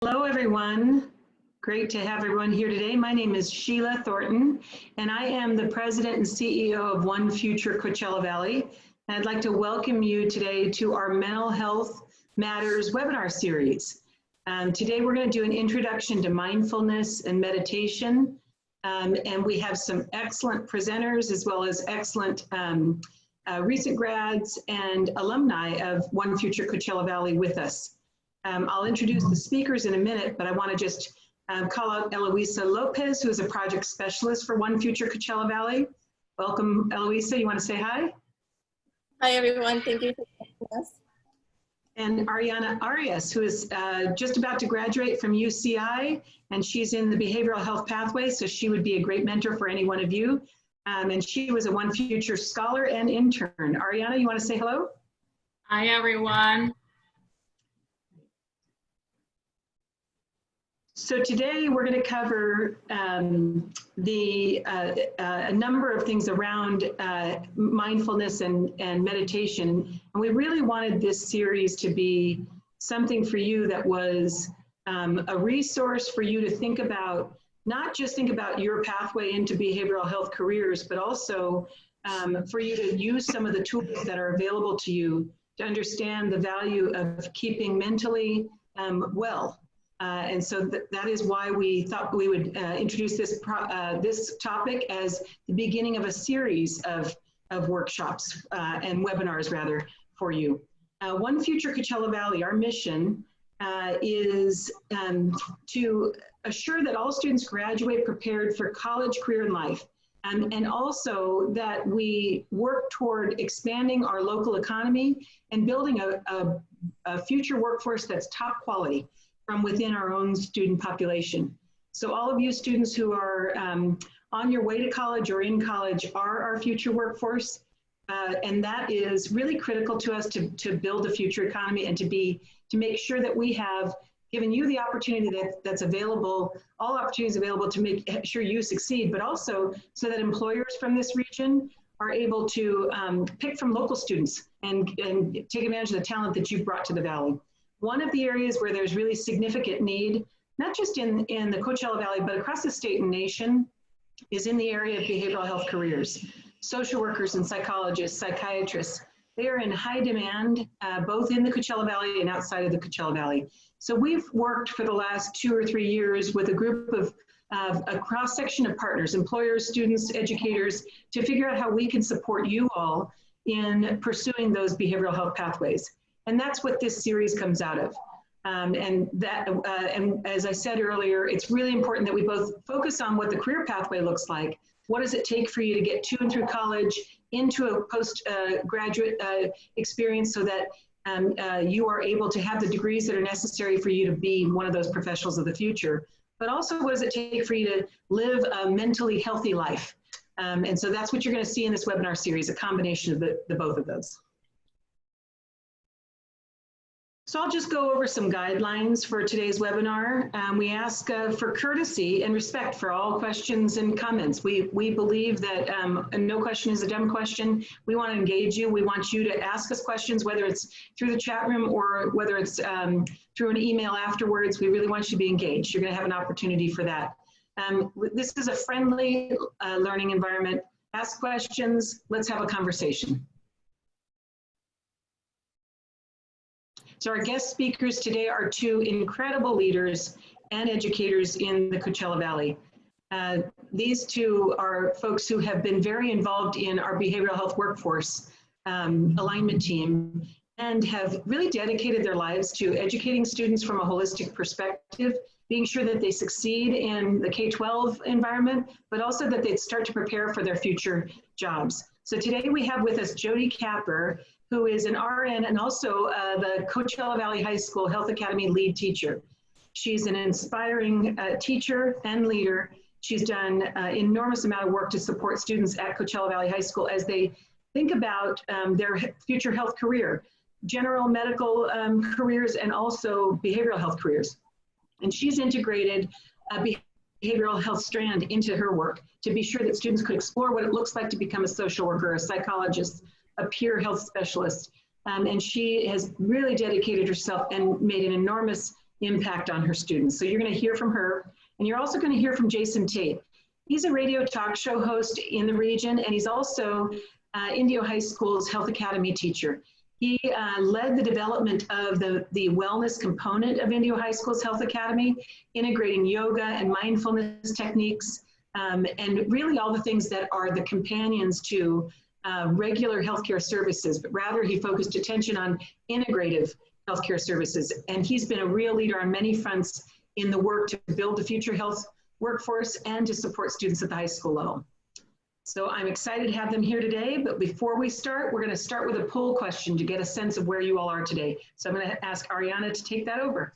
Hello, everyone. Great to have everyone here today. My name is Sheila Thornton, and I am the President and CEO of One Future Coachella Valley. And I'd like to welcome you today to our Mental Health Matters webinar series. Today, we're going to do an introduction to mindfulness and meditation. And we have some excellent presenters as well as excellent recent grads and alumni of One Future Coachella Valley with us. I'll introduce the speakers in a minute, but I want to just call out Eloisa Lopez, who is a project specialist for One Future Coachella Valley. Welcome, Eloisa. You want to say hi? Hi, everyone. Thank you for joining us. And Ariana Arias, who is just about to graduate from UCI, and she's in the behavioral health pathway, so she would be a great mentor for any one of you. And she was a One Future scholar and intern. Ariana, you want to say hello? Hi, everyone. So today we're going to cover a number of things around mindfulness and meditation. And we really wanted this series to be something for you that was a resource for you to think about, not just think about your pathway into behavioral health careers, but also for you to use some of the tools that are available to you to understand the value of keeping mentally well. And so that is why we thought we would introduce this topic as the beginning of a series of workshops and webinars, rather, for you. One Future Coachella Valley, our mission is to assure that all students graduate prepared for college, career, and life. And also that we work toward expanding our local economy and building a future workforce that's top quality from within our own student population. So all of you students who are on your way to college or in college are our future workforce. And that is really critical to us to build a future economy and to make sure that we have given you the opportunity that's available, all opportunities available to make sure you succeed, but also so that employers from this region are able to pick from local students and take advantage of the talent that you've brought to the Valley. One of the areas where there's really significant need, not just in the Coachella Valley, but across the state and nation, is in the area of behavioral health careers. Social workers and psychologists, psychiatrists, they are in high demand, both in the Coachella Valley and outside of the Coachella Valley. So we've worked for the last 2 or 3 years with a group of a cross-section of partners, employers, students, educators, to figure out how we can support you all in pursuing those behavioral health pathways. And that's what this series comes out of. And as I said earlier, it's really important that we both focus on what the career pathway looks like. What does it take for you to get to and through college, into a postgraduate experience so that you are able to have the degrees that are necessary for you to be one of those professionals of the future. But also, what does it take for you to live a mentally healthy life? And so that's what you're going to see in this webinar series, a combination of the both of those. So I'll just go over some guidelines for today's webinar. We ask for courtesy and respect for all questions and comments. We believe that no question is a dumb question. We want to engage you. We want you to ask us questions, whether it's through the chat room or whether it's through an email afterwards. We really want you to be engaged. You're going to have an opportunity for that. This is a friendly learning environment. Ask questions. Let's have a conversation. So our guest speakers today are 2 incredible leaders and educators in the Coachella Valley. These 2 are folks who have been very involved in our behavioral health workforce alignment team and have really dedicated their lives to educating students from a holistic perspective, being sure that they succeed in the K-12 environment, but also that they start to prepare for their future jobs. So today we have with us Jody Capper, who is an RN and also the Coachella Valley High School Health Academy lead teacher. She's an inspiring teacher and leader. She's done an enormous amount of work to support students at Coachella Valley High School as they think about their future health career, general medical careers, and also behavioral health careers. And she's integrated a behavioral health strand into her work to be sure that students could explore what it looks like to become a social worker, a psychologist, a peer health specialist. And she has really dedicated herself and made an enormous impact on her students. So you're going to hear from her, and you're also going to hear from Jason Tate. He's a radio talk show host in the region, and he's also Indio High School's Health Academy teacher. He led the development of the wellness component of Indio High School's Health Academy, integrating yoga and mindfulness techniques, and really all the things that are the companions to regular healthcare services, but rather he focused attention on integrative healthcare services. And he's been a real leader on many fronts in the work to build the future health workforce and to support students at the high school level. So I'm excited to have them here today, but before we start, we're going to start with a poll question to get a sense of where you all are today. So I'm going to ask Ariana to take that over.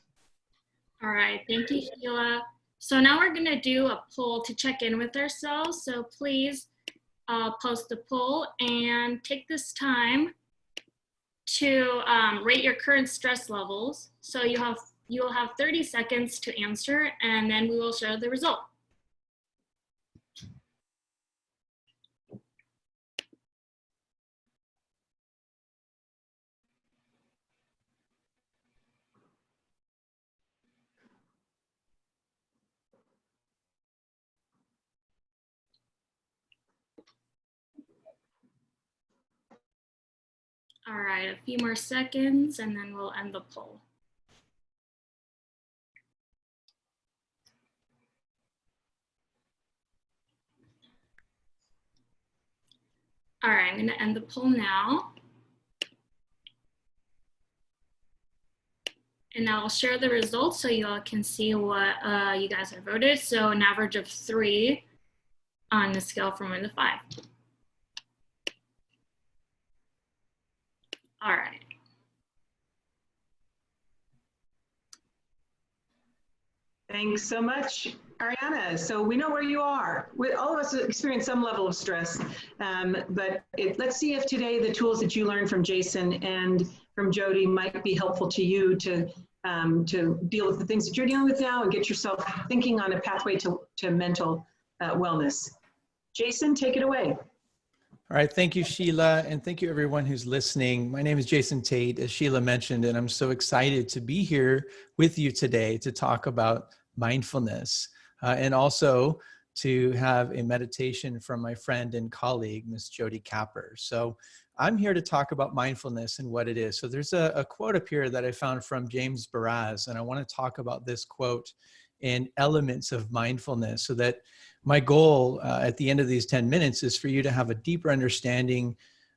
All right, thank you, Sheila. So now we're going to do a poll to check in with ourselves. So please post the poll and take this time to rate your current stress levels. So you'll have 30 seconds to answer, and then we will share the result. All right, a few more seconds and then we'll end the poll. All right, I'm gonna end the poll now. And I'll share the results so you all can see what you guys have voted. So an average of 3 on the scale from 1 to 5. All right. Thanks so much, Ariana. So we know where you are. All of us experience some level of stress, but let's see if today the tools that you learned from Jason and from Jody might be helpful to you to deal with the things that you're dealing with now and get yourself thinking on a pathway to mental wellness. Jason, take it away. All right, thank you, Sheila, and thank you everyone who's listening. My name is Jason Tate, as Sheila mentioned, and I'm so excited to be here with you today to talk about mindfulness and also to have a meditation from my friend and colleague, Miss Jody Capper. So I'm here to talk about mindfulness and what it is. So there's a quote up here that I found from James Baraz, and I want to talk about this quote and elements of mindfulness so that my goal at the end of these 10 minutes is for you to have a deeper understanding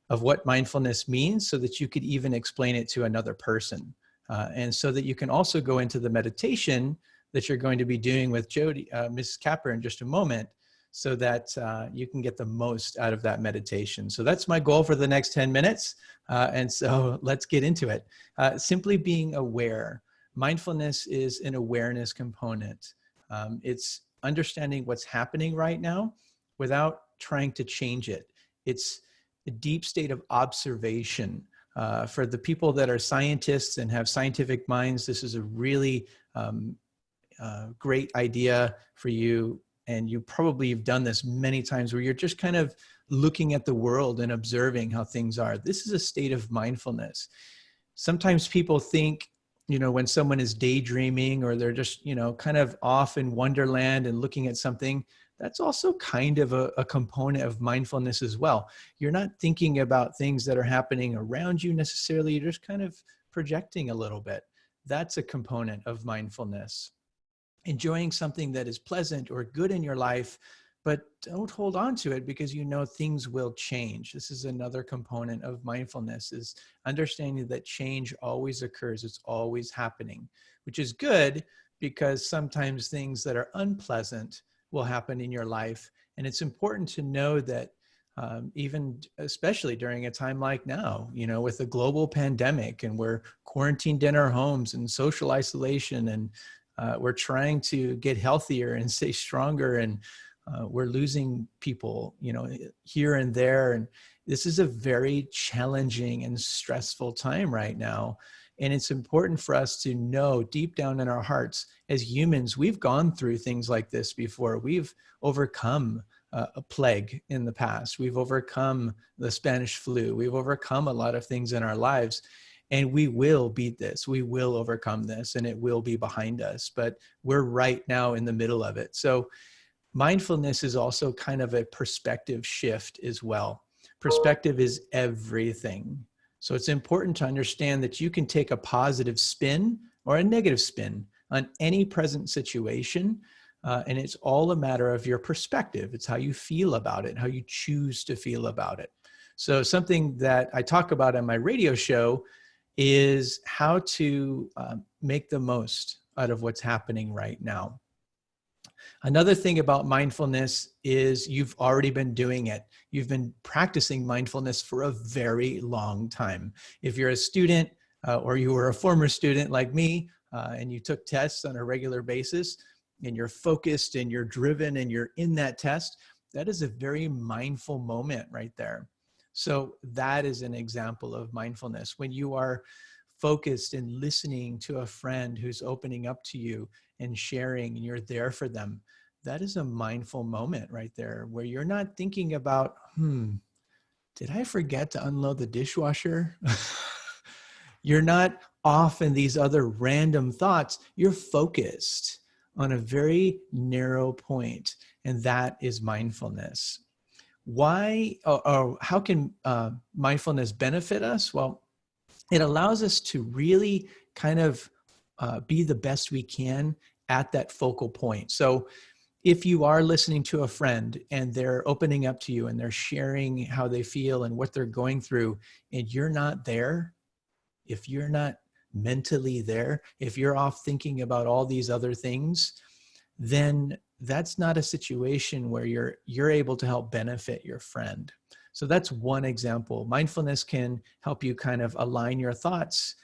of what mindfulness means so that you could even explain it to another person. And so that you can also go into the meditation that you're going to be doing with Jody, Ms. Capper in just a moment, so that you can get the most out of that meditation. So that's my goal for the next 10 minutes. And so let's get into it. Simply being aware. Mindfulness is an awareness component. It's understanding what's happening right now without trying to change it. It's a deep state of observation. For the people that are scientists and have scientific minds, this is a really great idea for you. And you probably have done this many times where you're just kind of looking at the world and observing how things are. This is a state of mindfulness. Sometimes people think, you know, when someone is daydreaming or they're just, you know, kind of off in wonderland and looking at something, that's also kind of a component of mindfulness as well. You're not thinking about things that are happening around you necessarily. You're just kind of projecting a little bit. That's a component of mindfulness. Enjoying something that is pleasant or good in your life, but don't hold on to it because you know things will change. This is another component of mindfulness, is understanding that change always occurs. It's always happening, which is good because sometimes things that are unpleasant will happen in your life. And it's important to know that even especially during a time like now, you know, with the global pandemic and we're quarantined in our homes and social isolation, and we're trying to get healthier and stay stronger, and we're losing people, you know, here and there. And this is a very challenging and stressful time right now. And it's important for us to know deep down in our hearts, as humans, we've gone through things like this before. We've overcome a plague in the past. We've overcome the Spanish flu. We've overcome a lot of things in our lives. And we will beat this. We will overcome this, and it will be behind us. But we're right now in the middle of it. So mindfulness is also kind of a perspective shift as well. Perspective is everything. So it's important to understand that you can take a positive spin or a negative spin on any present situation. And it's all a matter of your perspective. It's how you feel about it, how you choose to feel about it. So something that I talk about on my radio show is how to make the most out of what's happening right now. Another thing about mindfulness is you've already been doing it. You've been practicing mindfulness for a very long time. If you're a student or you were a former student like me and you took tests on a regular basis and you're focused and you're driven and you're in that test, that is a very mindful moment right there. So that is an example of mindfulness. When you are focused and listening to a friend who's opening up to you and sharing, and you're there for them, that is a mindful moment right there where you're not thinking about, did I forget to unload the dishwasher? You're not off in these other random thoughts. You're focused on a very narrow point, and that is mindfulness. Why, or how can mindfulness benefit us? Well, it allows us to really kind of be the best we can at that focal point. So if you are listening to a friend and they're opening up to you and they're sharing how they feel and what they're going through, and you're not there, if you're not mentally there, if you're off thinking about all these other things, then that's not a situation where you're able to help benefit your friend. So that's one example. Mindfulness can help you kind of align your thoughts,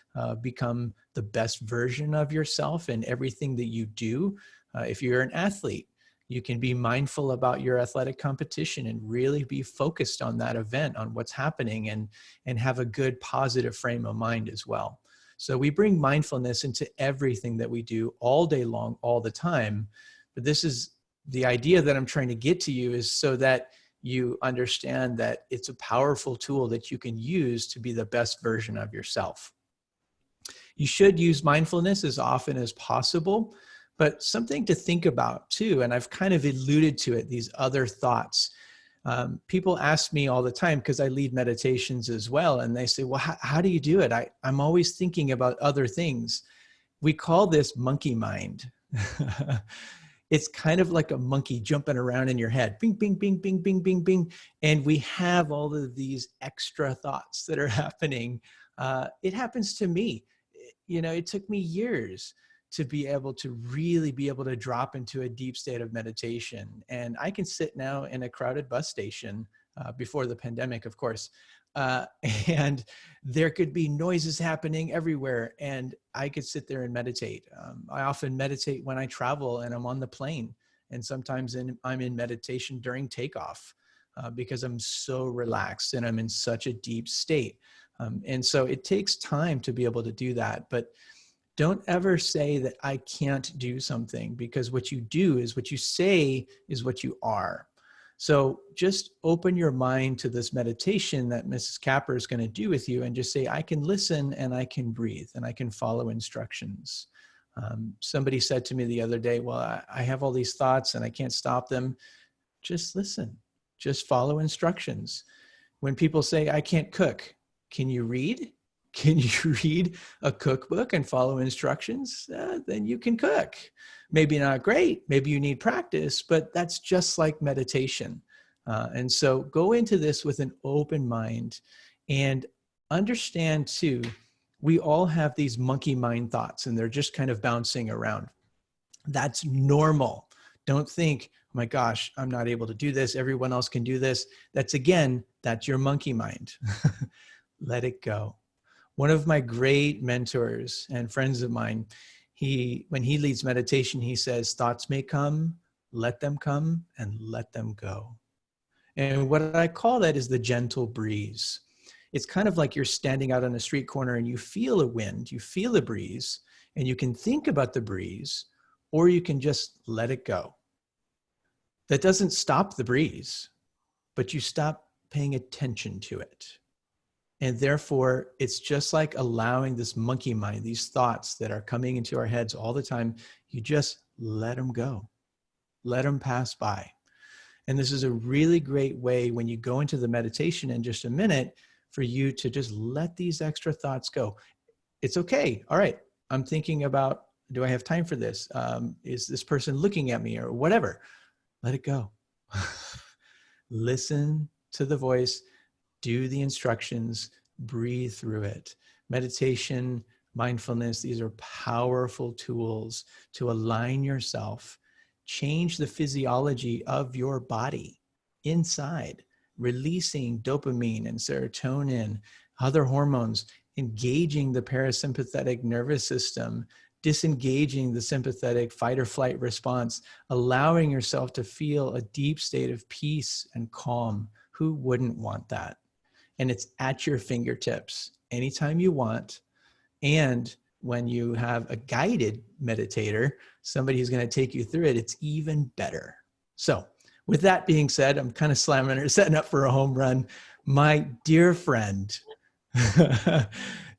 become the best version of yourself in everything that you do. If you're an athlete, you can be mindful about your athletic competition and really be focused on that event, on what's happening, and have a good positive frame of mind as well. So we bring mindfulness into everything that we do all day long, all the time. But this is the idea that I'm trying to get to you, is so that you understand that it's a powerful tool that you can use to be the best version of yourself. You should use mindfulness as often as possible, but something to think about too, and I've kind of alluded to it, these other thoughts. People ask me all the time, because I lead meditations as well, and they say, well, how do you do it? I'm always thinking about other things. We call this monkey mind. It's kind of like a monkey jumping around in your head, bing, bing, bing, bing, bing, bing, bing. And we have all of these extra thoughts that are happening. It happens to me. You know, it took me years to be able to really be able to drop into a deep state of meditation. And I can sit now in a crowded bus station, before the pandemic, of course, and there could be noises happening everywhere, and I could sit there and meditate. I often meditate when I travel and I'm on the plane, and sometimes I'm in meditation during takeoff, because I'm so relaxed and I'm in such a deep state. And so it takes time to be able to do that, but don't ever say that I can't do something, because what you do is what you say is what you are. So just open your mind to this meditation that Mrs. Capper is going to do with you, and just say, I can listen and I can breathe and I can follow instructions. Somebody said to me the other day, well, I have all these thoughts and I can't stop them. Just listen, just follow instructions. When people say, I can't cook, can you read? Can you read a cookbook and follow instructions? Then you can cook. Maybe not great, maybe you need practice, but that's just like meditation. And so go into this with an open mind, and understand too, we all have these monkey mind thoughts and they're just kind of bouncing around. That's normal. Don't think, oh my gosh, I'm not able to do this, everyone else can do this. That's your monkey mind. Let it go. One of my great mentors and friends of mine, when he leads meditation, he says, thoughts may come, and let them go. And what I call that is the gentle breeze. It's kind of like you're standing out on a street corner and you feel a wind, you feel a breeze, and you can think about the breeze, or you can just let it go. That doesn't stop the breeze, but you stop paying attention to it. And therefore, it's just like allowing this monkey mind, these thoughts that are coming into our heads all the time, you just let them go, let them pass by. And this is a really great way when you go into the meditation in just a minute for you to just let these extra thoughts go. It's okay. All right. I'm thinking about, do I have time for this? Is this person looking at me or whatever? Let it go. Listen to the voice, do the instructions, breathe through it. Meditation, mindfulness, these are powerful tools to align yourself, change the physiology of your body inside, releasing dopamine and serotonin, other hormones, engaging the parasympathetic nervous system, disengaging the sympathetic fight or flight response, allowing yourself to feel a deep state of peace and calm. Who wouldn't want that? And it's at your fingertips anytime you want. And when you have a guided meditator, somebody who's going to take you through it, it's even better. So with that being said, I'm kind of slamming her, setting up for a home run. My dear friend,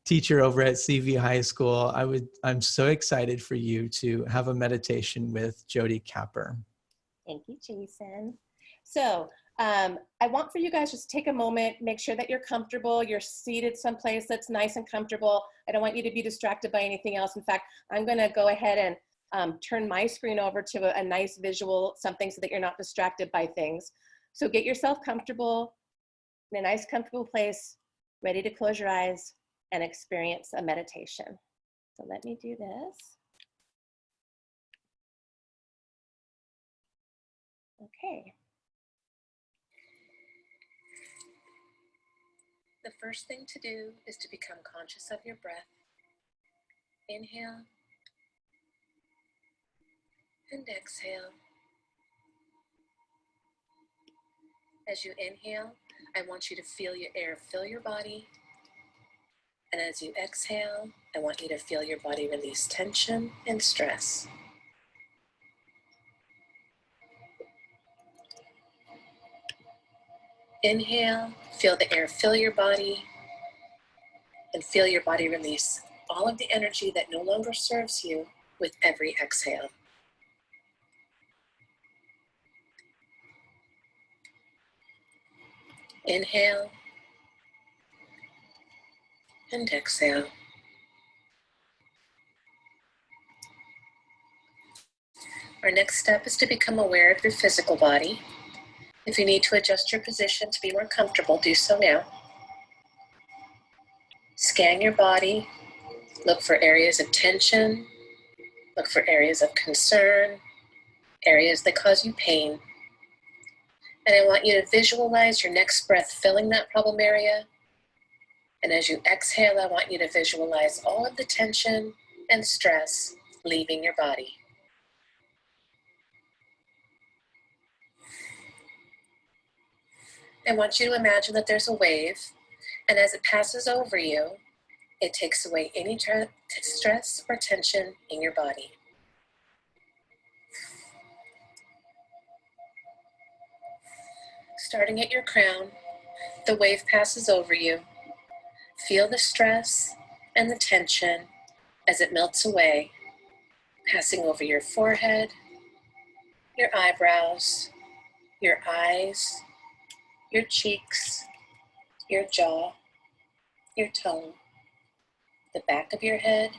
teacher over at CV High School, I'm so excited for you to have a meditation with Jody Capper. Thank you, Jason. So I want for you guys just to take a moment, make sure that you're comfortable, you're seated someplace that's nice and comfortable. I don't want you to be distracted by anything else. In fact, I'm going to go ahead and turn my screen over to a nice visual, something so that you're not distracted by things. So get yourself comfortable in a nice, comfortable place, ready to close your eyes and experience a meditation. So let me do this. Okay. The first thing to do is to become conscious of your breath. Inhale and exhale. As you inhale, I want you to feel your air fill your body. And as you exhale, I want you to feel your body release tension and stress. Inhale, feel the air fill your body, and feel your body release all of the energy that no longer serves you with every exhale. Inhale and exhale. Our next step is to become aware of your physical body. If you need to adjust your position to be more comfortable, do so now. Scan your body, look for areas of tension, look for areas of concern, areas that cause you pain. And I want you to visualize your next breath filling that problem area. And as you exhale, I want you to visualize all of the tension and stress leaving your body. I want you to imagine that there's a wave, and as it passes over you, it takes away any stress or tension in your body. Starting at your crown, the wave passes over you. Feel the stress and the tension as it melts away, passing over your forehead, your eyebrows, your eyes, your cheeks, your jaw, your tongue, the back of your head,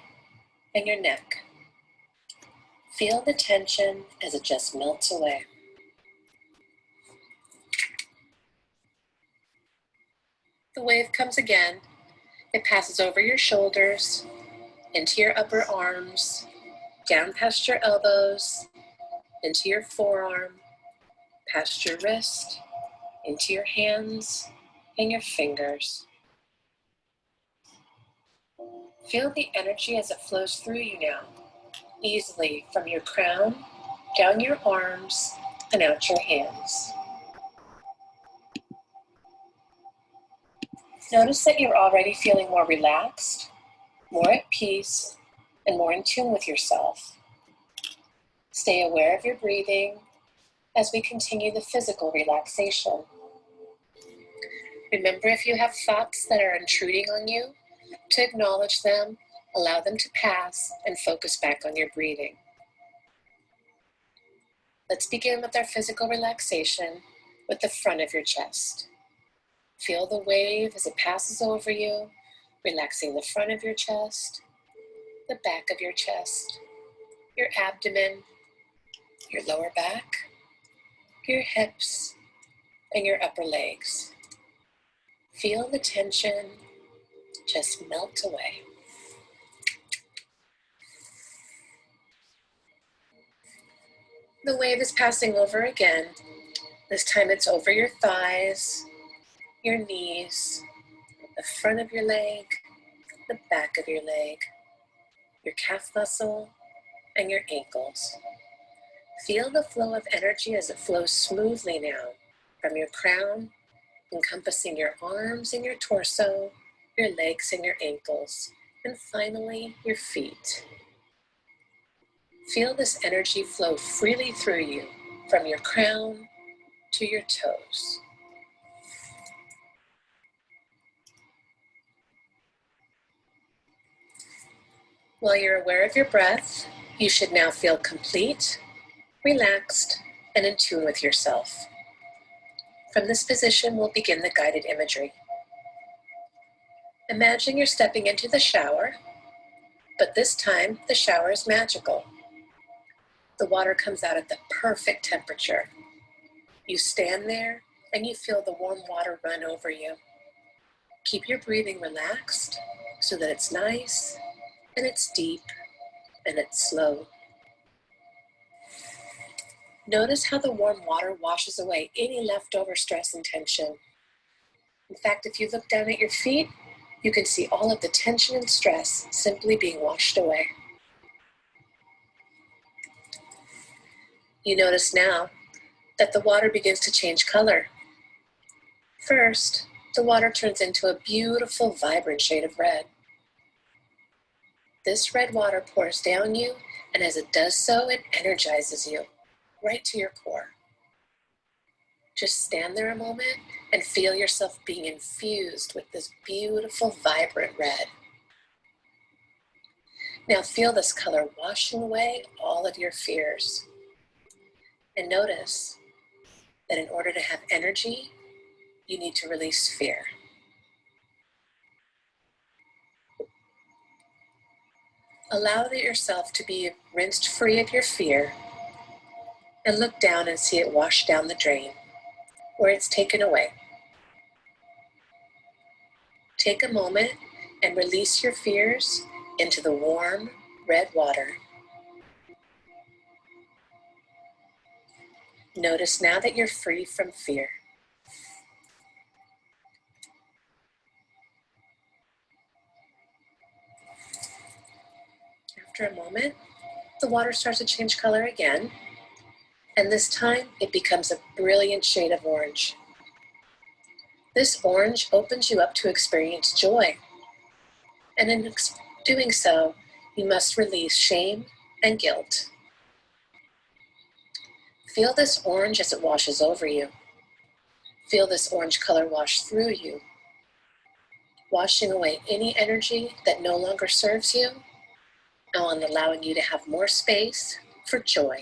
and your neck. Feel the tension as it just melts away. The wave comes again. It passes over your shoulders, into your upper arms, down past your elbows, into your forearm, past your wrist, into your hands and your fingers. Feel the energy as it flows through you now, easily from your crown, down your arms, and out your hands. Notice that you're already feeling more relaxed, more at peace, and more in tune with yourself. Stay aware of your breathing as we continue the physical relaxation. Remember, if you have thoughts that are intruding on you, to acknowledge them, allow them to pass, and focus back on your breathing. Let's begin with our physical relaxation with the front of your chest. Feel the wave as it passes over you, relaxing the front of your chest, the back of your chest, your abdomen, your lower back, your hips, and your upper legs. Feel the tension just melt away. The wave is passing over again. This time it's over your thighs, your knees, the front of your leg, the back of your leg, your calf muscle, and your ankles. Feel the flow of energy as it flows smoothly now from your crown, encompassing your arms and your torso, your legs and your ankles, and finally your feet. Feel this energy flow freely through you from your crown to your toes. While you're aware of your breath, you should now feel complete, relaxed, and in tune with yourself. From this position, we'll begin the guided imagery. Imagine you're stepping into the shower, but this time the shower is magical. The water comes out at the perfect temperature. You stand there and you feel the warm water run over you. Keep your breathing relaxed so that it's nice and it's deep and it's slow. Notice how the warm water washes away any leftover stress and tension. In fact, if you look down at your feet, you can see all of the tension and stress simply being washed away. You notice now that the water begins to change color. First, the water turns into a beautiful, vibrant shade of red. This red water pours down you, and as it does so, it energizes you right to your core. Just stand there a moment and feel yourself being infused with this beautiful, vibrant red. Now feel this color washing away all of your fears. And notice that in order to have energy, you need to release fear. Allow yourself to be rinsed free of your fear and look down and see it wash down the drain where it's taken away. Take a moment and release your fears into the warm, red water. Notice now that you're free from fear. After a moment, the water starts to change color again, and this time it becomes a brilliant shade of orange. This orange opens you up to experience joy, and in doing so, you must release shame and guilt. Feel this orange as it washes over you. Feel this orange color wash through you, washing away any energy that no longer serves you and allowing you to have more space for joy.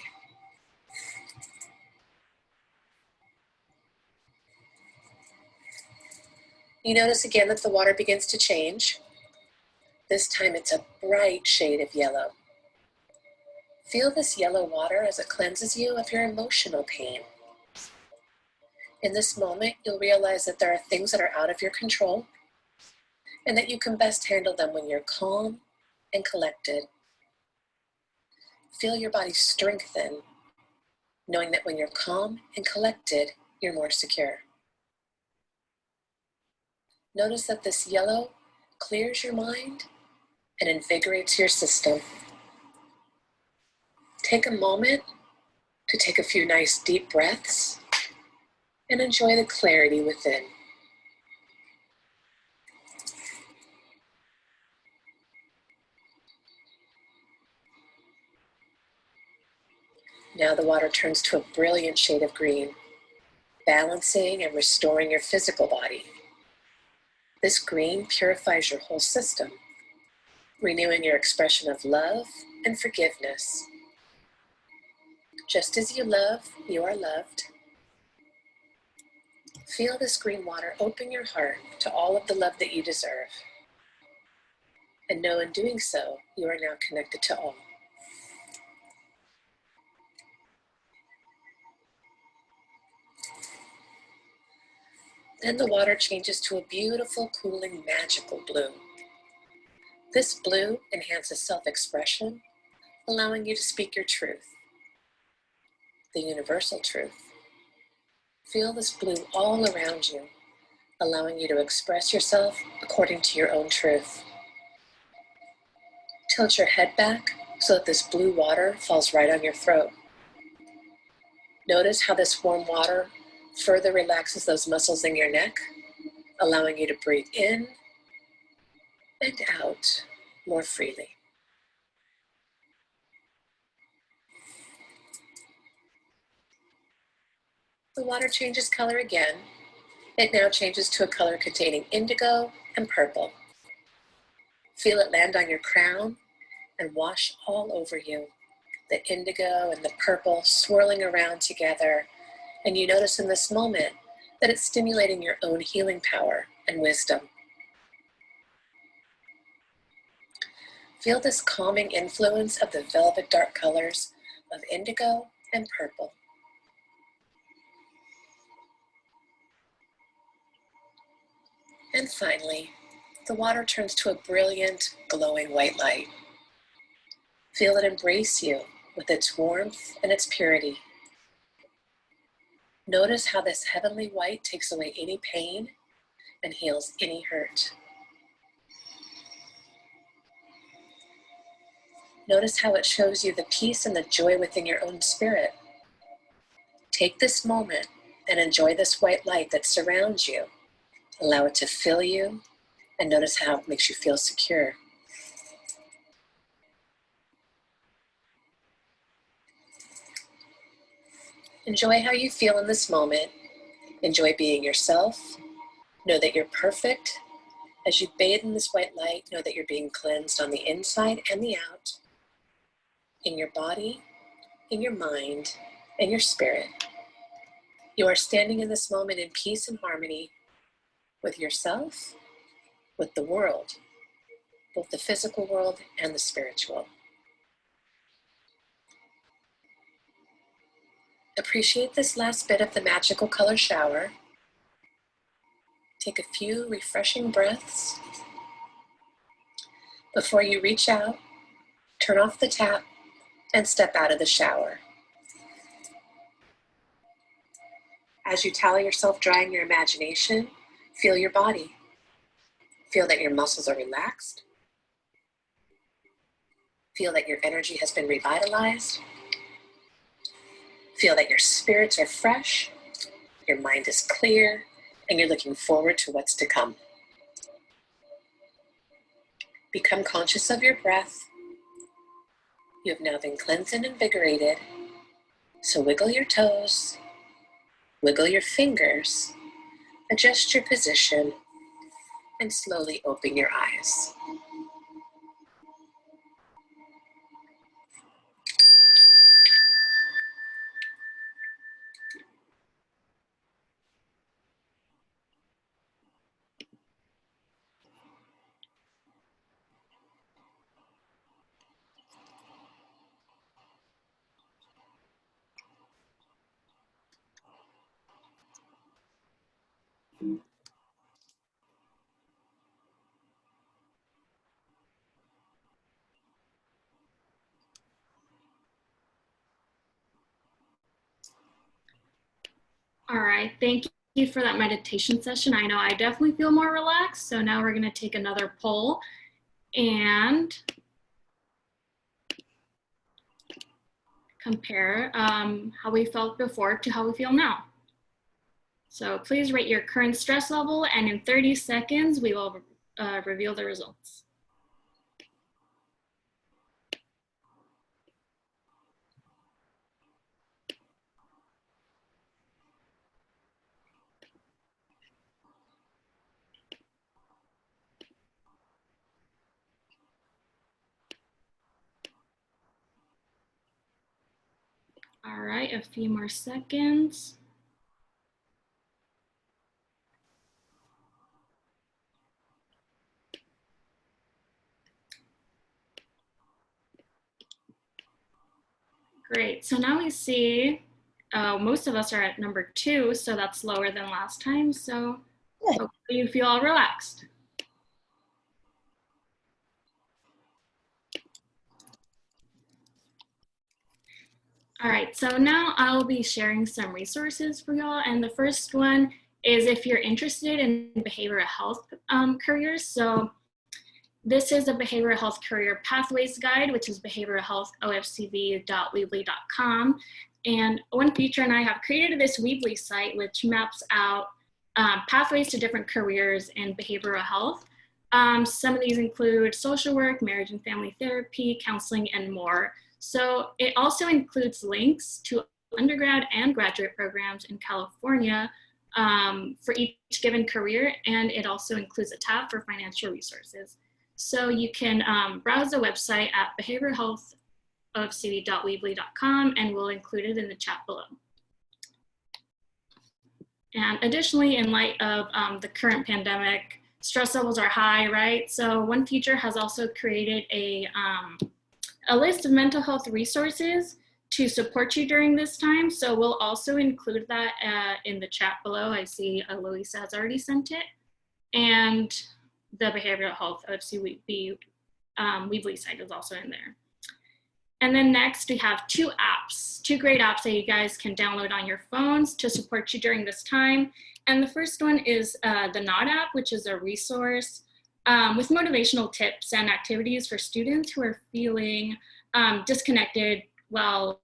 You notice again that the water begins to change. This time it's a bright shade of yellow. Feel this yellow water as it cleanses you of your emotional pain. In this moment, you'll realize that there are things that are out of your control and that you can best handle them when you're calm and collected. Feel your body strengthen, knowing that when you're calm and collected, you're more secure. Notice that this yellow clears your mind and invigorates your system. Take a moment to take a few nice deep breaths and enjoy the clarity within. Now the water turns to a brilliant shade of green, balancing and restoring your physical body. This green purifies your whole system, renewing your expression of love and forgiveness. Just as you love, you are loved. Feel this green water open your heart to all of the love that you deserve. And know in doing so, you are now connected to all. Then the water changes to a beautiful, cooling, magical blue. This blue enhances self-expression, allowing you to speak your truth, the universal truth. Feel this blue all around you, allowing you to express yourself according to your own truth. Tilt your head back so that this blue water falls right on your throat. Notice how this warm water further relaxes those muscles in your neck, allowing you to breathe in and out more freely. The water changes color again. It now changes to a color containing indigo and purple. Feel it land on your crown and wash all over you. The indigo and the purple swirling around together. And you notice in this moment that it's stimulating your own healing power and wisdom. Feel this calming influence of the velvet dark colors of indigo and purple. And finally, the water turns to a brilliant, glowing white light. Feel it embrace you with its warmth and its purity. Notice how this heavenly white takes away any pain and heals any hurt. Notice how it shows you the peace and the joy within your own spirit. Take this moment and enjoy this white light that surrounds you. Allow it to fill you and notice how it makes you feel secure. Enjoy how you feel in this moment. Enjoy being yourself. Know that you're perfect. As you bathe in this white light, know that you're being cleansed on the inside and the out, in your body, in your mind, and your spirit. You are standing in this moment in peace and harmony with yourself, with the world, both the physical world and the spiritual. Appreciate this last bit of the magical color shower. Take a few refreshing breaths. Before you reach out, turn off the tap and step out of the shower. As you towel yourself dry in your imagination, feel your body. Feel that your muscles are relaxed. Feel that your energy has been revitalized. Feel that your spirits are fresh, your mind is clear, and you're looking forward to what's to come. Become conscious of your breath. You have now been cleansed and invigorated. So wiggle your toes, wiggle your fingers, adjust your position, and slowly open your eyes. All right, thank you for that meditation session. I know I definitely feel more relaxed. So now we're gonna take another poll and compare how we felt before to how we feel now. So please rate your current stress level, and in 30 seconds, we will reveal the results. All right, a few more seconds. Great, so now we see most of us are at number 2, so that's lower than last time. So hopefully you feel all relaxed. All right, so now I'll be sharing some resources for y'all. And the first one is if you're interested in behavioral health careers. So this is a behavioral health career pathways guide, which is behavioralhealthofcv.weebly.com. And one feature and I have created this Weebly site, which maps out pathways to different careers in behavioral health. Some of these include social work, marriage and family therapy, counseling, and more. So it also includes links to undergrad and graduate programs in California for each given career, and it also includes a tab for financial resources. So you can browse the website at behavioralhealthofcv.weebly.com, and we'll include it in the chat below. And additionally, in light of the current pandemic, stress levels are high, right? So one feature has also created a list of mental health resources to support you during this time. So we'll also include that in the chat below. I see Louisa has already sent it. And the Behavioral Health OFC Weebly site is also in there. And then next we have 2 great apps that you guys can download on your phones to support you during this time. And the first one is the Nod app, which is a resource with motivational tips and activities for students who are feeling disconnected while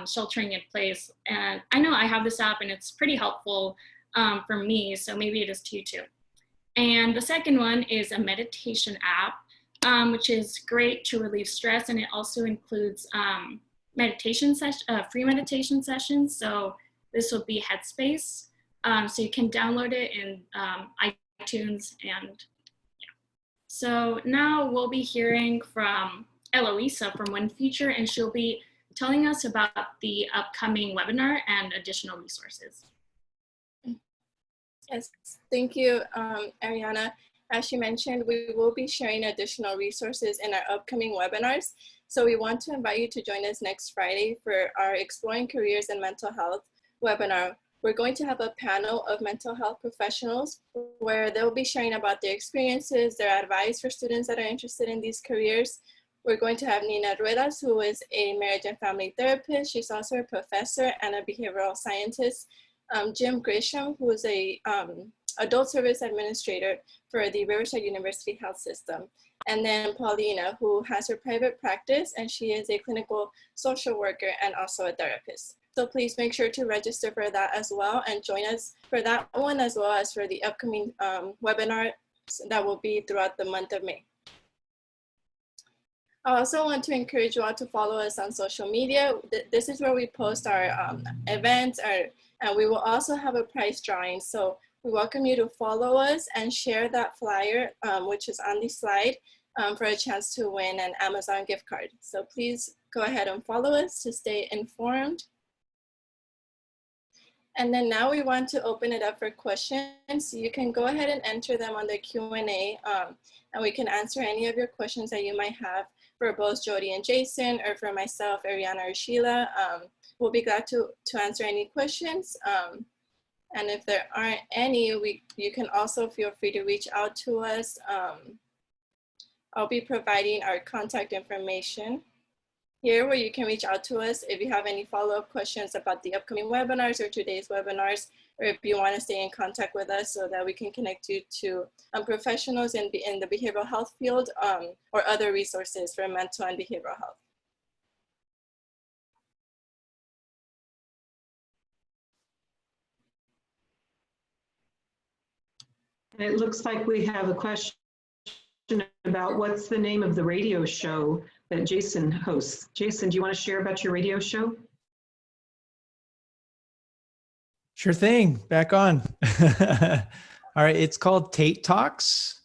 sheltering in place. And I know I have this app and it's pretty helpful for me, so maybe it is to you too. And the second one is a meditation app, which is great to relieve stress, and it also includes free meditation sessions. So this will be Headspace. So you can download it in iTunes. And so now we'll be hearing from Eloisa from One Feature, and she'll be telling us about the upcoming webinar and additional resources. Yes, thank you, Ariana. As she mentioned, we will be sharing additional resources in our upcoming webinars. So we want to invite you to join us next Friday for our Exploring Careers in Mental Health webinar. We're going to have a panel of mental health professionals where they'll be sharing about their experiences, their advice for students that are interested in these careers. We're going to have Nina Ruedas, who is a marriage and family therapist. She's also a professor and a behavioral scientist. Jim Grisham, who is a adult service administrator for the Riverside University Health System. And then Paulina, who has her private practice, and she is a clinical social worker and also a therapist. So please make sure to register for that as well and join us for that one as well as for the upcoming webinar that will be throughout the month of May. I also want to encourage you all to follow us on social media. This is where we post our events, and we will also have a prize drawing. So we welcome you to follow us and share that flyer, which is on the slide, for a chance to win an Amazon gift card. So please go ahead and follow us to stay informed. And then now we want to open it up for questions. You can go ahead and enter them on the Q&A, and we can answer any of your questions that you might have for both Jody and Jason, or for myself, Ariana or Sheila. We'll be glad to answer any questions. And if there aren't any, you can also feel free to reach out to us. I'll be providing our contact information here where you can reach out to us if you have any follow-up questions about the upcoming webinars or today's webinars, or if you want to stay in contact with us so that we can connect you to professionals in the behavioral health field, or other resources for mental and behavioral health. And it looks like we have a question about what's the name of the radio show that Jason hosts. Jason, do you want to share about your radio show? Sure thing, back on. All right, it's called Tate Talks,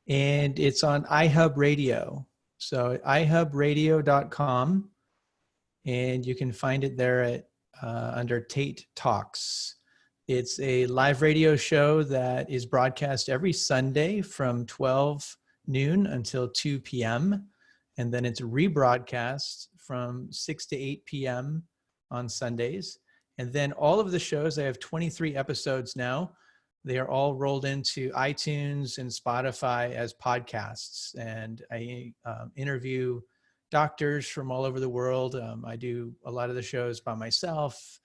and it's on iHub Radio. So iHubradio.com, and you can find it there at under Tate Talks. It's a live radio show that is broadcast every Sunday from 12 noon until 2 p.m. And then it's rebroadcast from 6 to 8 p.m. on Sundays. And then all of the shows, I have 23 episodes now. They are all rolled into iTunes and Spotify as podcasts. And I interview doctors from all over the world. I do a lot of the shows by myself,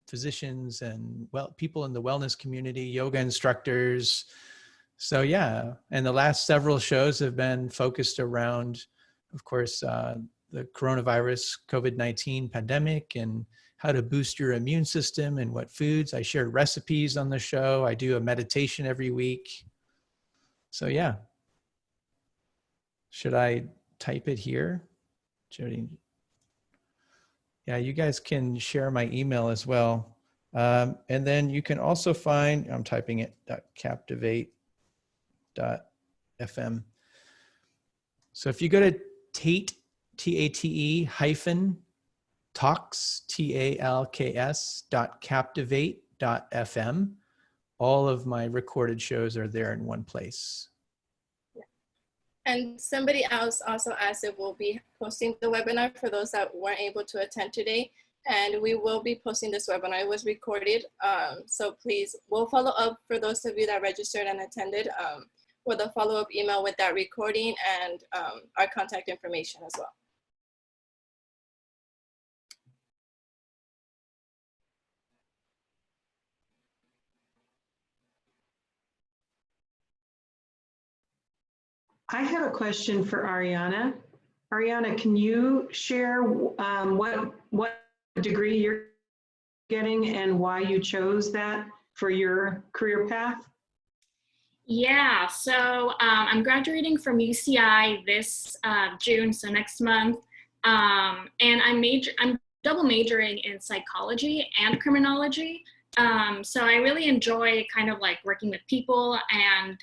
physicians and people in the wellness community, yoga instructors. So yeah, and the last several shows have been focused around, of course, the coronavirus COVID-19 pandemic and how to boost your immune system and what foods. I shared recipes on the show. I do a meditation every week. So yeah. Should I type it here? Jody? Yeah, you guys can share my email as well. And then you can also find, I'm typing it, .captivate.fm. So if you go to Tate, T-A-T-E hyphen talks, TALKS.captivate.fm, all of my recorded shows are there in one place. And somebody else also asked if we'll be posting the webinar for those that weren't able to attend today. And we will be posting this webinar. It was recorded. So please, we'll follow up for those of you that registered and attended with a follow-up email with that recording and our contact information as well. I have a question for Ariana. Ariana, can you share what degree you're getting and why you chose that for your career path? Yeah, so I'm graduating from UCI this June, so next month, and I'm double majoring in psychology and criminology. So I really enjoy kind of like working with people, and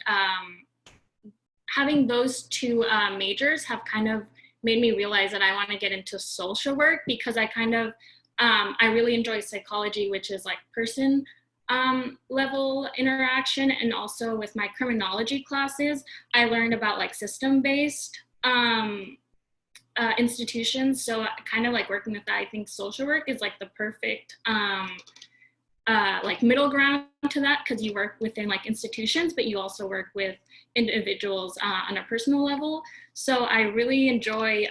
having those two majors have kind of made me realize that I want to get into social work, because I kind of, I really enjoy psychology, which is like person level interaction. And also with my criminology classes, I learned about like system-based institutions. So kind of like working with that, I think social work is like the perfect like middle ground to that, because you work within like institutions, but you also work with individuals on a personal level. So I really enjoy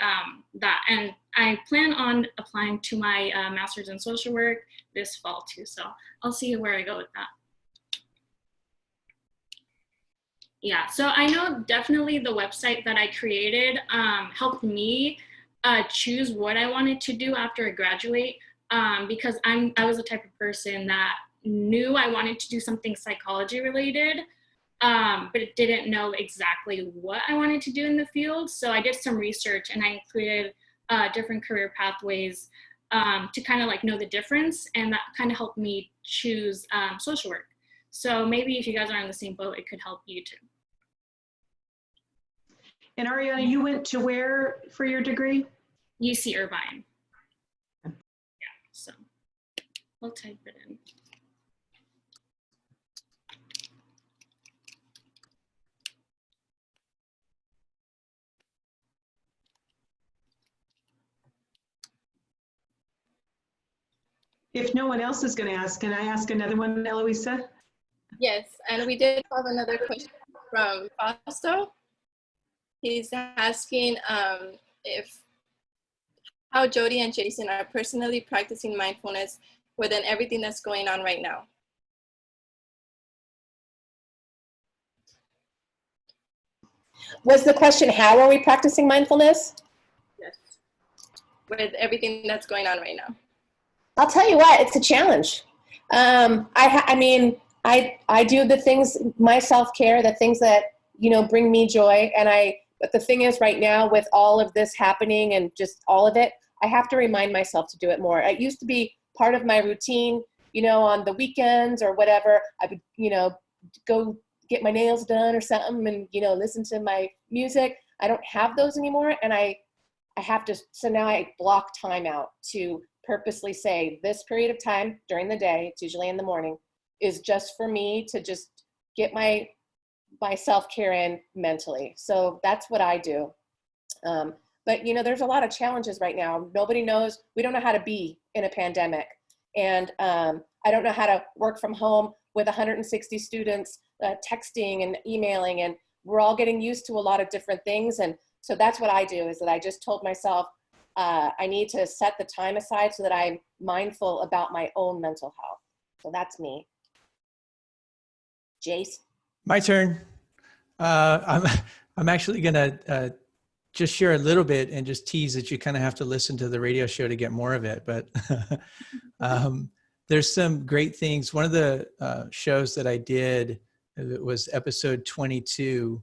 that, and I plan on applying to my master's in social work this fall too. So I'll see where I go with that. Yeah, so I know definitely the website that I created helped me choose what I wanted to do after I graduate. Because I was the type of person that knew I wanted to do something psychology related, but it didn't know exactly what I wanted to do in the field. So I did some research, and I included different career pathways to kind of like know the difference, and that kind of helped me choose social work. So maybe if you guys are on the same boat, it could help you too. And Ariana, you went to where for your degree? UC Irvine. So I'll type it in. If no one else is going to ask, can I ask another one, Eloisa? Yes, and we did have another question from Fausto. He's asking how Jody and Jason are personally practicing mindfulness within everything that's going on right now. Was the question, how are we practicing mindfulness? Yes. With everything that's going on right now. I'll tell you what, it's a challenge. I mean, I do the things, my self-care, the things that, you know, bring me joy. But the thing is right now with all of this happening and just all of it, I have to remind myself to do it more. It used to be part of my routine, you know, on the weekends or whatever. I would, you know, go get my nails done or something and, you know, listen to my music. I don't have those anymore. And I have to, so now I block time out to purposely say this period of time during the day, it's usually in the morning, is just for me to just get my self-care in mentally. So that's what I do. But you know, there's a lot of challenges right now. Nobody knows, we don't know how to be in a pandemic. And I don't know how to work from home with 160 students texting and emailing, and we're all getting used to a lot of different things. And so that's what I do, is that I just told myself I need to set the time aside so that I'm mindful about my own mental health. So that's me. Jace? My turn. I'm actually gonna just share a little bit and just tease that you kind of have to listen to the radio show to get more of it. But there's some great things. One of the shows that I did, it was episode 22,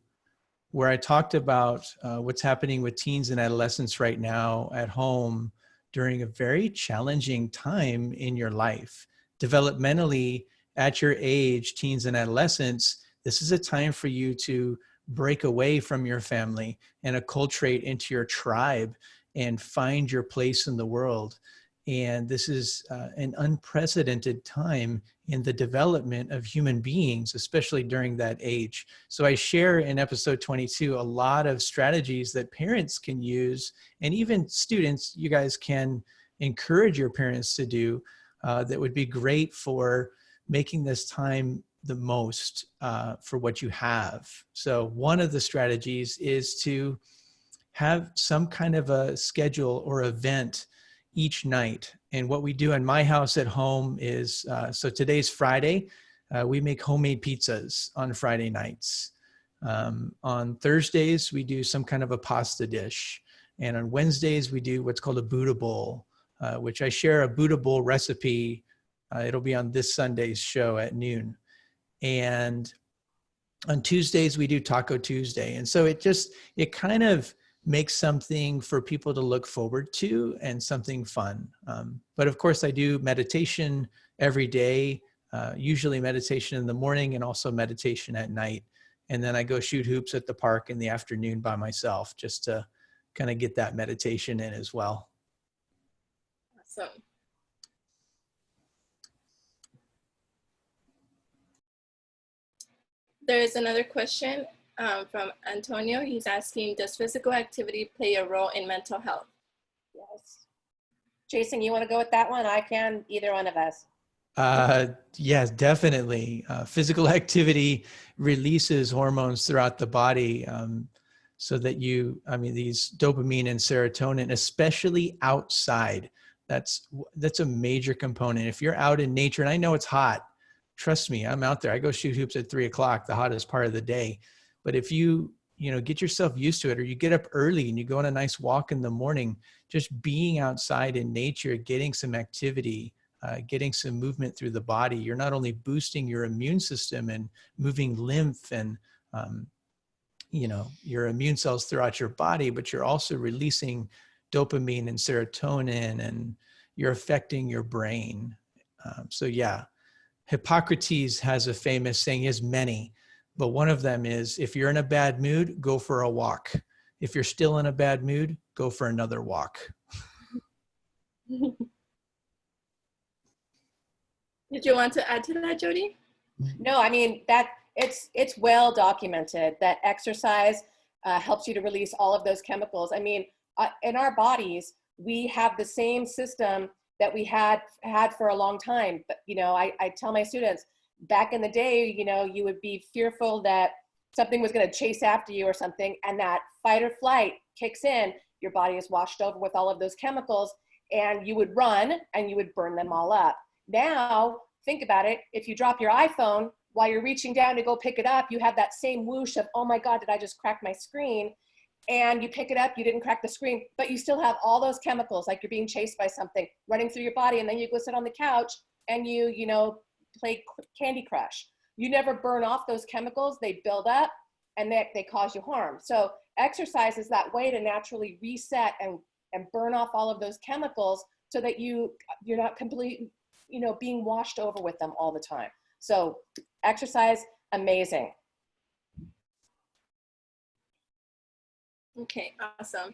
where I talked about what's happening with teens and adolescents right now at home during a very challenging time in your life. Developmentally, at your age, teens and adolescents, this is a time for you to break away from your family and acculturate into your tribe and find your place in the world. And this is an unprecedented time in the development of human beings, especially during that age. So I share in episode 22 a lot of strategies that parents can use, and even students, you guys can encourage your parents to do, that would be great for making this time the most for what you have. So one of the strategies is to have some kind of a schedule or event each night. And what we do in my house at home is, so today's Friday, we make homemade pizzas on Friday nights. On Thursdays, we do some kind of a pasta dish. And on Wednesdays, we do what's called a Buddha bowl, which I share a Buddha bowl recipe. It'll be on this Sunday's show at noon. And on Tuesdays, we do Taco Tuesday. And so it kind of makes something for people to look forward to and something fun. But of course, I do meditation every day, usually meditation in the morning and also meditation at night. And then I go shoot hoops at the park in the afternoon by myself, just to kind of get that meditation in as well. Awesome. There is another question from Antonio. He's asking, does physical activity play a role in mental health? Yes. Jason, you want to go with that one? I can, either one of us. Yes, definitely. Physical activity releases hormones throughout the body, so that these dopamine and serotonin, especially outside, that's a major component. If you're out in nature, and I know it's hot, trust me, I'm out there. I go shoot hoops at 3 o'clock, the hottest part of the day. But if you get yourself used to it, or you get up early and you go on a nice walk in the morning, just being outside in nature, getting some activity, getting some movement through the body, you're not only boosting your immune system and moving lymph and, your immune cells throughout your body, but you're also releasing dopamine and serotonin, and you're affecting your brain. So yeah, Hippocrates has a famous saying, he has many, but one of them is, if you're in a bad mood, go for a walk. If you're still in a bad mood, go for another walk. Did you want to add to that, Jody? No, I mean, it's well documented that exercise helps you to release all of those chemicals. I mean, in our bodies, we have the same system that we had for a long time. But, I tell my students, back in the day, you would be fearful that something was going to chase after you or something, and that fight or flight kicks in, your body is washed over with all of those chemicals, and you would run and you would burn them all up. Now, think about it. If you drop your iPhone while you're reaching down to go pick it up, you have that same whoosh of, oh my God, did I just crack my screen? And you pick it up, you didn't crack the screen, but you still have all those chemicals, like you're being chased by something running through your body, and then you go sit on the couch and you play Candy Crush. You never burn off those chemicals, they build up and they cause you harm. So exercise is that way to naturally reset and burn off all of those chemicals so that you're not completely, being washed over with them all the time. So exercise, amazing. Okay, awesome.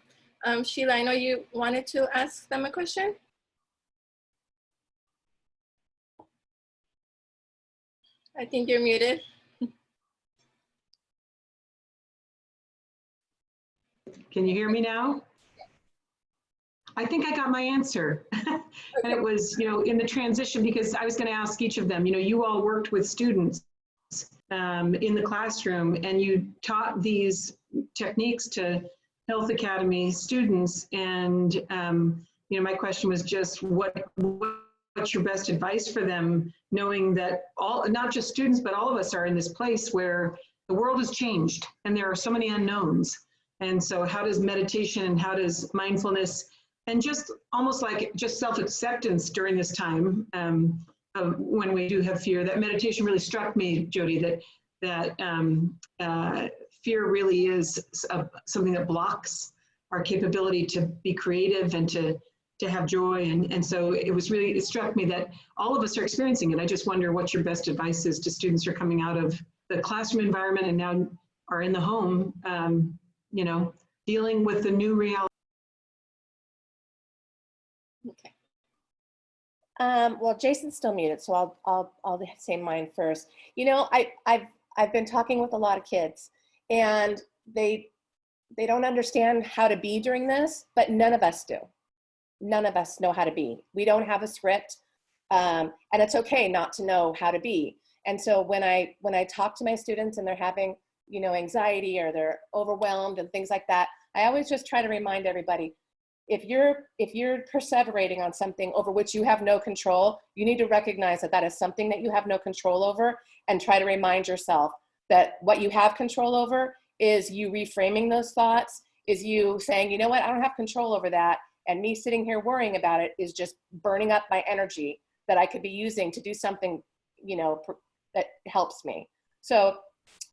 Sheila, I know you wanted to ask them a question. I think you're muted. Can you hear me now? I think I got my answer. And it was, in the transition, because I was going to ask each of them, you all worked with students in the classroom, and you taught these techniques to Health Academy students. And, my question was just what's your best advice for them, knowing that not just students, but all of us are in this place where the world has changed and there are so many unknowns. And so how does meditation and how does mindfulness and just almost like just self-acceptance during this time when we do have fear, that meditation really struck me, Jody, that fear really is something that blocks our capability to be creative and to have joy. And so it struck me that all of us are experiencing it. I just wonder what your best advice is to students who are coming out of the classroom environment and now are in the home, dealing with the new reality. Okay. Well, Jason's still muted, so I'll say mine first. I've been talking with a lot of kids, and they don't understand how to be during this, but none of us do. None of us know how to be. We don't have a script, and it's okay not to know how to be. And so when I talk to my students and they're having, anxiety or they're overwhelmed and things like that, I always just try to remind everybody, if you're perseverating on something over which you have no control, you need to recognize that is something that you have no control over, and try to remind yourself that what you have control over is you reframing those thoughts, is you saying, you know what, I don't have control over that. And me sitting here worrying about it is just burning up my energy that I could be using to do something, that helps me. So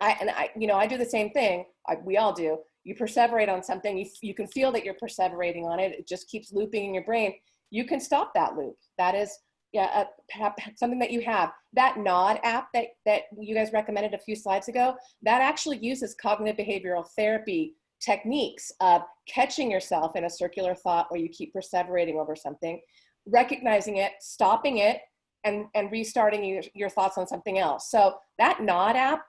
I do the same thing. We all do. You perseverate on something, you can feel that you're perseverating on it. It just keeps looping in your brain. You can stop that loop. That is something that you have. That Nod app that you guys recommended a few slides ago, that actually uses cognitive behavioral therapy techniques of catching yourself in a circular thought where you keep perseverating over something, recognizing it, stopping it, and restarting your thoughts on something else. So that Nod app,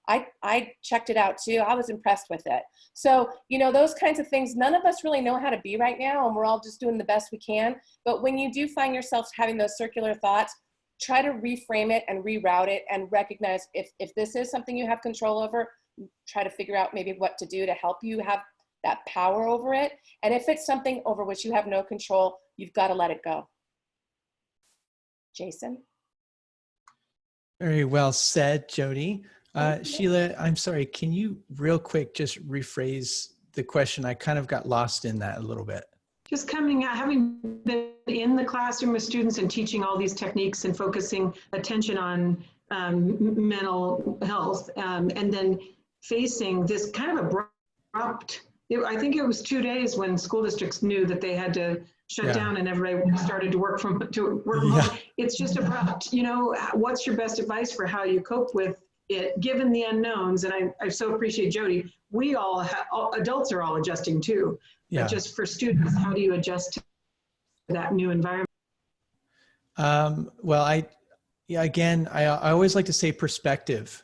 I checked it out too. I was impressed with it. So, those kinds of things, none of us really know how to be right now, and we're all just doing the best we can. But when you do find yourself having those circular thoughts, try to reframe it and reroute it, and recognize if this is something you have control over, try to figure out maybe what to do to help you have that power over it. And if it's something over which you have no control, you've got to let it go. Jason? Very well said, Jody. Sheila, I'm sorry, can you real quick just rephrase the question? I kind of got lost in that a little bit. Just coming out, having been in the classroom with students and teaching all these techniques and focusing attention on mental health, and then facing this kind of abrupt, I think it was 2 days when school districts knew that they had to shut down and everybody started to work from home. It's just abrupt. What's your best advice for how you cope with it, given the unknowns? And I so appreciate Jody. We all adults are all adjusting too. But just for students, how do you adjust to that new environment? Well, I always like to say perspective,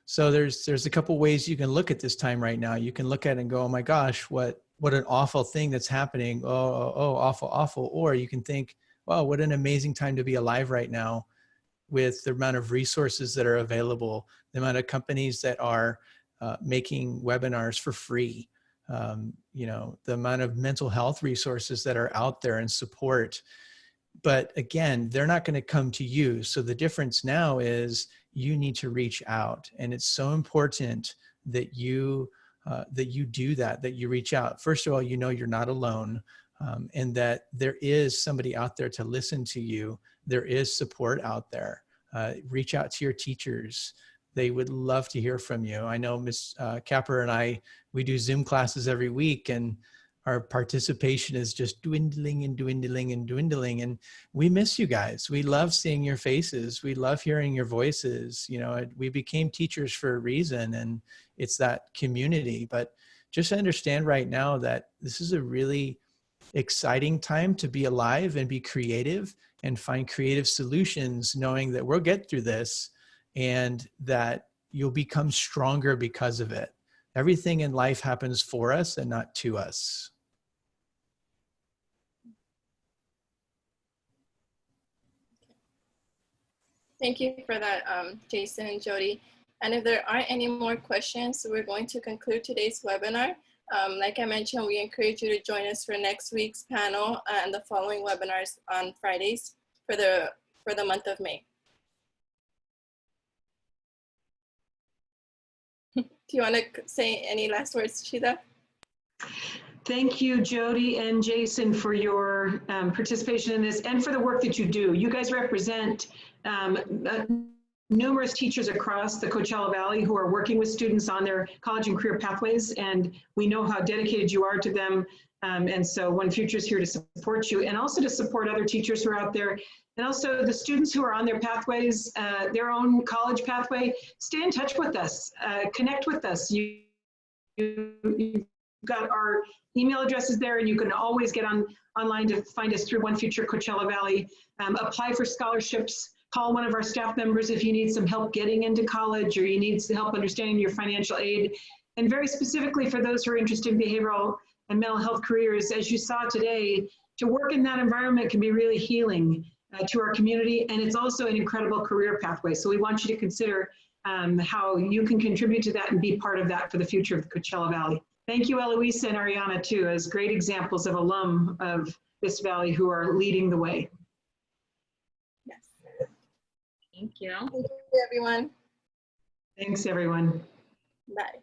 so there's a couple ways you can look at this time right now. You can look at it and go, oh my gosh, what an awful thing that's happening. Oh, awful. Or you can think, wow, what an amazing time to be alive right now with the amount of resources that are available, the amount of companies that are making webinars for free, the amount of mental health resources that are out there and support. But again, they're not going to come to you. So the difference now is you need to reach out. And it's so important that you do that you reach out. First of all, you're not alone, and that there is somebody out there to listen to you. There is support out there. Reach out to your teachers. They would love to hear from you. I know Ms. Capper and I, we do Zoom classes every week, and our participation is just dwindling and dwindling and dwindling. And we miss you guys. We love seeing your faces. We love hearing your voices. We became teachers for a reason, and it's that community. But just understand right now that this is a really exciting time to be alive and be creative and find creative solutions, knowing that we'll get through this and that you'll become stronger because of it. Everything in life happens for us and not to us. Thank you for that, Jason and Jody. And if there aren't any more questions, we're going to conclude today's webinar. Like I mentioned, we encourage you to join us for next week's panel and the following webinars on Fridays for the month of May. Do you want to say any last words, Sheila? Thank you, Jody and Jason, for your participation in this and for the work that you do. You guys represent numerous teachers across the Coachella Valley who are working with students on their college and career pathways, and we know how dedicated you are to them. And so One Future is here to support you and also to support other teachers who are out there. And also the students who are on their pathways, their own college pathway, stay in touch with us, connect with us. You've got our email addresses there, and you can always get online to find us through One Future Coachella Valley. Apply for scholarships. Call one of our staff members if you need some help getting into college or you need some help understanding your financial aid. And very specifically for those who are interested in behavioral and mental health careers, as you saw today, to work in that environment can be really healing to our community, and it's also an incredible career pathway. So we want you to consider how you can contribute to that and be part of that for the future of the Coachella Valley. Thank you, Eloisa and Ariana, too, as great examples of alum of this valley who are leading the way. Yes. Thank you. Thank you, everyone. Thanks, everyone. Bye.